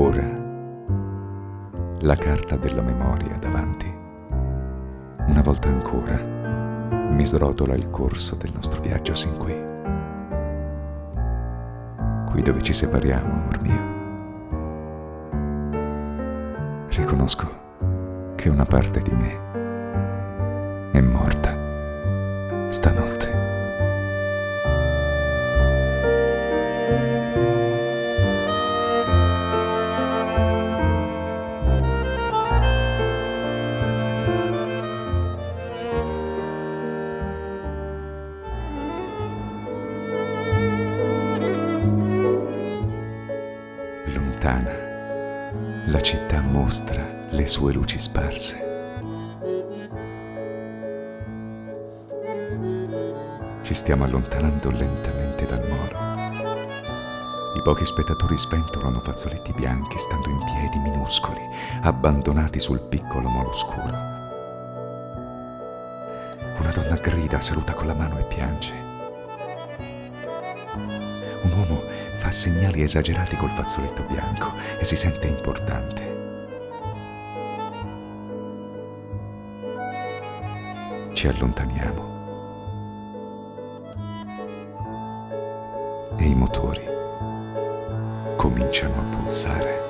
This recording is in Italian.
Ora, la carta della memoria davanti. Una volta ancora mi srotola il corso del nostro viaggio sin qui. Qui dove ci separiamo, amor mio. Riconosco che una parte di me è morta stanotte. Lontana, la città mostra le sue luci sparse. Ci stiamo allontanando lentamente dal molo. I pochi spettatori sventolano fazzoletti bianchi, stando in piedi minuscoli, abbandonati sul piccolo molo scuro. Una donna grida, saluta con la mano e piange. Un uomo fa segnali esagerati col fazzoletto bianco e si sente importante. Ci allontaniamo e i motori cominciano a pulsare.